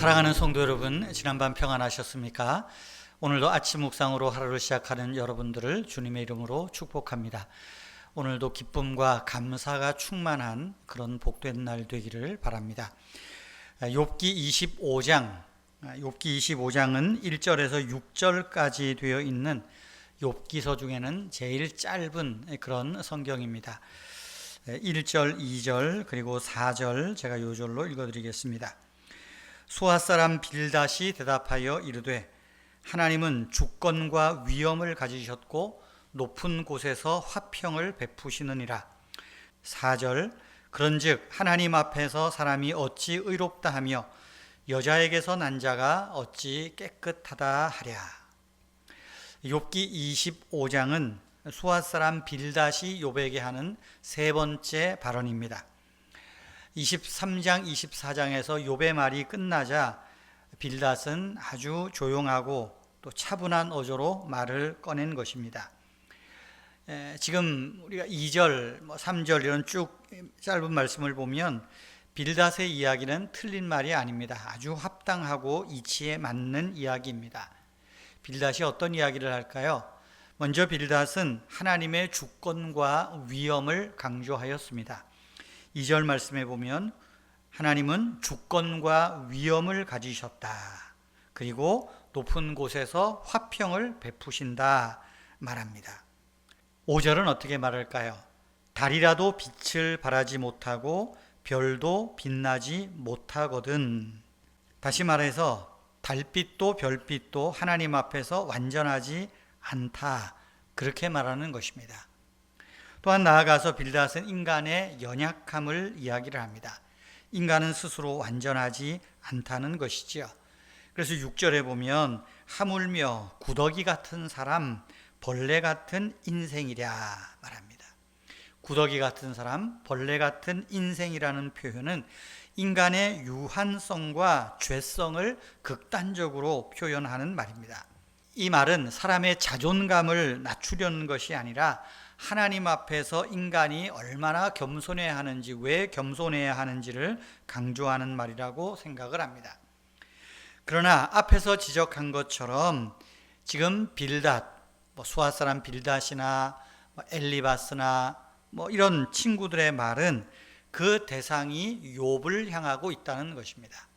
사랑하는 성도 여러분, 지난밤 평안하셨습니까? 오늘도 아침 묵상으로 하루를 시작하는 여러분들을 주님의 이름으로 축복합니다. 오늘도 기쁨과 감사가 충만한 그런 복된 날 되기를 바랍니다. 욥기 25장, 욥기 25장은 1절에서 6절까지 되어 있는 욥기서 중에는 제일 짧은 그런 성경입니다. 1절, 2절, 그리고 4절 제가 요 절로 읽어드리겠습니다. 수아 사람 빌닷이 대답하여 이르되 하나님은 주권과 위엄을 가지셨고 높은 곳에서 화평을 베푸시느니라. 4절 그런즉 하나님 앞에서 사람이 어찌 의롭다 하며 여자에게서 난 자가 어찌 깨끗하다 하랴. 욥기 25장은 수아 사람 빌닷이 욥에게 하는 세 번째 발언입니다. 23장, 24장에서 욥의 말이 끝나자 빌닷은 아주 조용하고 또 차분한 어조로 말을 꺼낸 것입니다. 지금 우리가 2절, 3절 이런 쭉 짧은 말씀을 보면 빌닷의 이야기는 틀린 말이 아닙니다. 아주 합당하고 이치에 맞는 이야기입니다. 빌닷이 어떤 이야기를 할까요? 먼저 빌닷은 하나님의 주권과 위엄을 강조하였습니다. 2절 말씀에 보면 하나님은 주권과 위엄을 가지셨다. 그리고 높은 곳에서 화평을 베푸신다 말합니다. 5절은 어떻게 말할까요? 달이라도 빛을 발하지 못하고 별도 빛나지 못하거든. 다시 말해서 달빛도 별빛도 하나님 앞에서 완전하지 않다. 그렇게 말하는 것입니다. 또한 나아가서 빌닷은 인간의 연약함을 이야기를 합니다. 인간은 스스로 완전하지 않다는 것이지요. 그래서 6절에 보면 하물며 구더기 같은 사람, 벌레 같은 인생이랴 말합니다. 구더기 같은 사람, 벌레 같은 인생이라는 표현은 인간의 유한성과 죄성을 극단적으로 표현하는 말입니다. 이 말은 사람의 자존감을 낮추려는 것이 아니라 하나님 앞에서 인간이 얼마나 겸손해야 하는지, 왜 겸손해야 하는지를 강조하는 말이라고 생각을 합니다. 그러나 앞에서 지적한 것처럼 지금 빌닷, 수아 사람 빌닷이나 엘리바스나 이런 친구들의 말은 그 대상이 욥을 향하고 있다는 것입니다.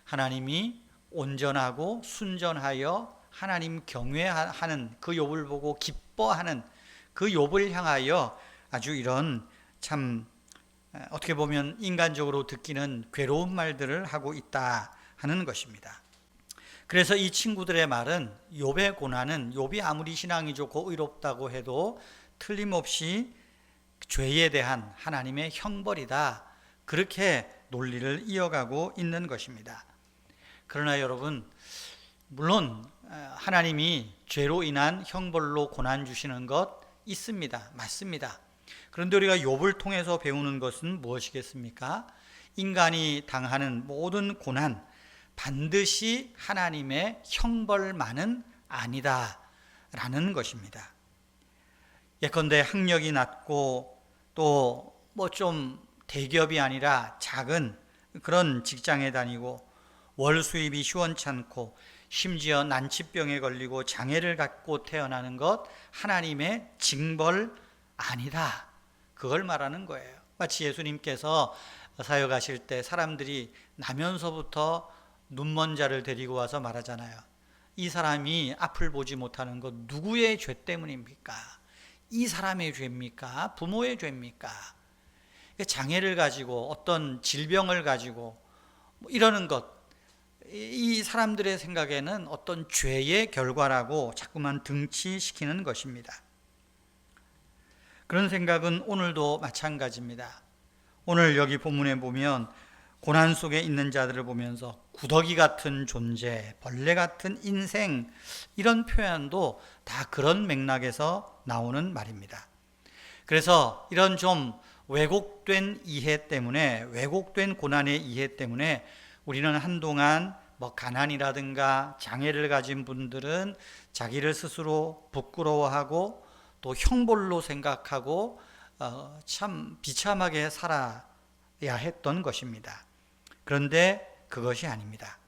하나님이 온전하고 순전하여 하나님 경외하는 그 욥을 보고 기뻐하는 그 욥을 향하여 아주 이런 참 어떻게 보면 인간적으로 듣기는 괴로운 말들을 하고 있다 하는 것입니다. 그래서 이 친구들의 말은 욥의 고난은 욥이 아무리 신앙이 좋고 의롭다고 해도 틀림없이 죄에 대한 하나님의 형벌이다. 그렇게 논리를 이어가고 있는 것입니다. 그러나 여러분, 물론 하나님이 죄로 인한 형벌로 고난 주시는 것 있습니다. 맞습니다. 그런데 우리가 욥을 통해서 배우는 것은 무엇이겠습니까? 인간이 당하는 모든 고난 반드시 하나님의 형벌만은 아니다라는 것입니다. 예컨대 학력이 낮고 또 좀 대기업이 아니라 작은 그런 직장에 다니고 월 수입이 시원찮고 심지어 난치병에 걸리고 장애를 갖고 태어나는 것 하나님의 징벌 아니다. 그걸 말하는 거예요. 마치 예수님께서 사역하실 때 사람들이 나면서부터 눈먼 자를 데리고 와서 말하잖아요. 이 사람이 앞을 보지 못하는 것 누구의 죄 때문입니까? 이 사람의 죄입니까? 부모의 죄입니까? 장애를 가지고 어떤 질병을 가지고 이러는 것, 이 사람들의 생각에는 어떤 죄의 결과라고 자꾸만 등치시키는 것입니다. 그런 생각은 오늘도 마찬가지입니다. 오늘 여기 본문에 보면 고난 속에 있는 자들을 보면서 구더기 같은 존재, 벌레 같은 인생 이런 표현도 다 그런 맥락에서 나오는 말입니다. 그래서 이런 좀 왜곡된 이해 때문에, 왜곡된 고난의 이해 때문에 우리는 한동안 가난이라든가 장애를 가진 분들은 자기를 스스로 부끄러워하고 또 형벌로 생각하고 참 비참하게 살아야 했던 것입니다. 그런데 그것이 아닙니다.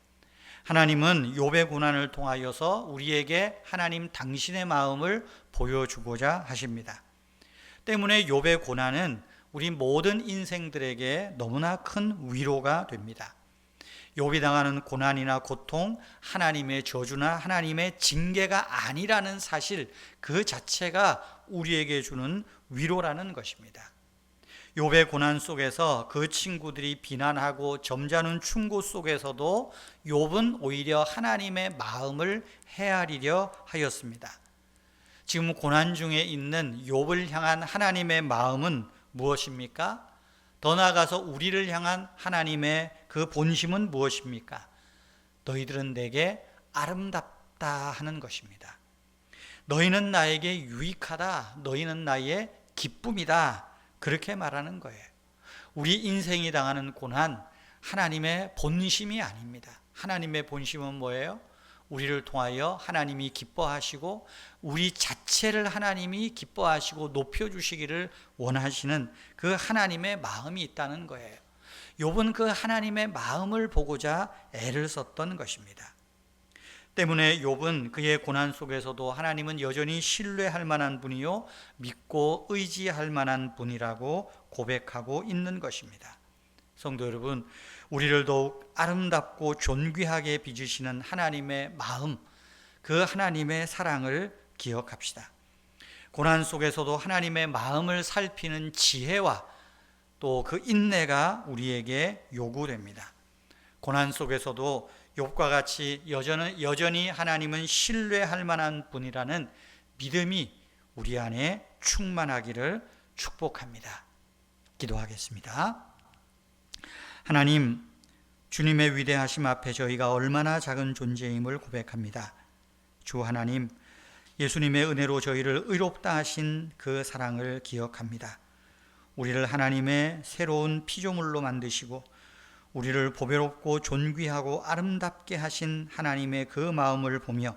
하나님은 욥의 고난을 통하여서 우리에게 하나님 당신의 마음을 보여주고자 하십니다. 때문에 욥의 고난은 우리 모든 인생들에게 너무나 큰 위로가 됩니다. 욥이 당하는 고난이나 고통, 하나님의 저주나 하나님의 징계가 아니라는 사실 그 자체가 우리에게 주는 위로라는 것입니다. 욥의 고난 속에서 그 친구들이 비난하고 점잖은 충고 속에서도 욥은 오히려 하나님의 마음을 헤아리려 하였습니다. 지금 고난 중에 있는 욥을 향한 하나님의 마음은 무엇입니까? 더 나아가서 우리를 향한 하나님의 그 본심은 무엇입니까? 너희들은 내게 아름답다 하는 것입니다. 너희는 나에게 유익하다. 너희는 나의 기쁨이다. 그렇게 말하는 거예요. 우리 인생이 당하는 고난, 하나님의 본심이 아닙니다. 하나님의 본심은 뭐예요? 우리를 통하여 하나님이 기뻐하시고 우리 자체를 하나님이 기뻐하시고 높여주시기를 원하시는 그 하나님의 마음이 있다는 거예요. 욥은 그 하나님의 마음을 보고자 애를 썼던 것입니다. 때문에 욥은 그의 고난 속에서도 하나님은 여전히 신뢰할 만한 분이요 믿고 의지할 만한 분이라고 고백하고 있는 것입니다. 성도 여러분, 우리를 더욱 아름답고 존귀하게 빚으시는 하나님의 마음, 그 하나님의 사랑을 기억합시다. 고난 속에서도 하나님의 마음을 살피는 지혜와 또 그 인내가 우리에게 요구됩니다. 고난 속에서도 욥과 같이 여전히 하나님은 신뢰할 만한 분이라는 믿음이 우리 안에 충만하기를 축복합니다. 기도하겠습니다. 하나님, 주님의 위대하심 앞에 저희가 얼마나 작은 존재임을 고백합니다. 주 하나님, 예수님의 은혜로 저희를 의롭다 하신 그 사랑을 기억합니다. 우리를 하나님의 새로운 피조물로 만드시고 우리를 보배롭고 존귀하고 아름답게 하신 하나님의 그 마음을 보며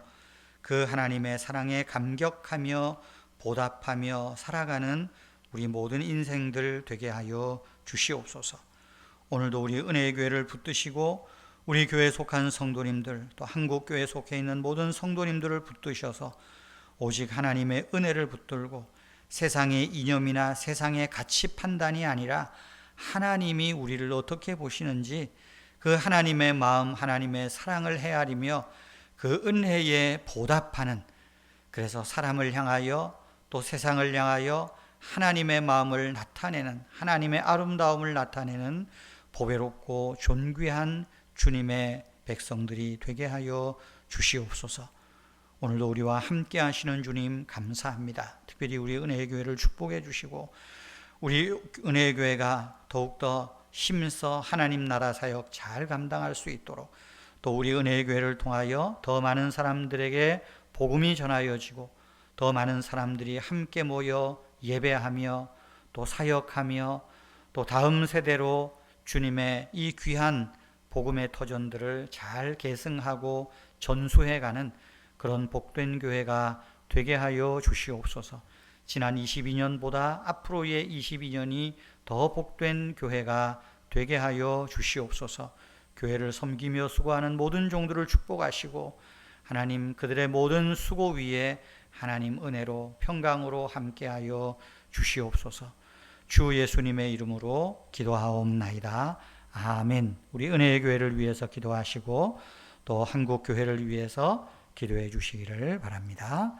그 하나님의 사랑에 감격하며 보답하며 살아가는 우리 모든 인생들 되게 하여 주시옵소서. 오늘도 우리 은혜의 교회를 붙드시고 우리 교회에 속한 성도님들 또 한국교회에 속해 있는 모든 성도님들을 붙드셔서 오직 하나님의 은혜를 붙들고 세상의 이념이나 세상의 가치 판단이 아니라 하나님이 우리를 어떻게 보시는지 그 하나님의 마음, 하나님의 사랑을 헤아리며 그 은혜에 보답하는, 그래서 사람을 향하여 또 세상을 향하여 하나님의 마음을 나타내는, 하나님의 아름다움을 나타내는 보배롭고 존귀한 주님의 백성들이 되게 하여 주시옵소서. 오늘도 우리와 함께 하시는 주님 감사합니다. 특별히 우리 은혜의 교회를 축복해 주시고 우리 은혜의 교회가 더욱더 힘써 하나님 나라 사역 잘 감당할 수 있도록 또 우리 은혜의 교회를 통하여 더 많은 사람들에게 복음이 전하여지고 더 많은 사람들이 함께 모여 예배하며 또 사역하며 또 다음 세대로 주님의 이 귀한 복음의 터전들을 잘 계승하고 전수해가는 그런 복된 교회가 되게 하여 주시옵소서. 지난 22년보다 앞으로의 22년이 더 복된 교회가 되게 하여 주시옵소서. 교회를 섬기며 수고하는 모든 종들을 축복하시고 하나님 그들의 모든 수고 위에 하나님 은혜로 평강으로 함께하여 주시옵소서. 주 예수님의 이름으로 기도하옵나이다. 아멘. 우리 은혜의 교회를 위해서 기도하시고 또 한국 교회를 위해서 기도해 주시기를 바랍니다.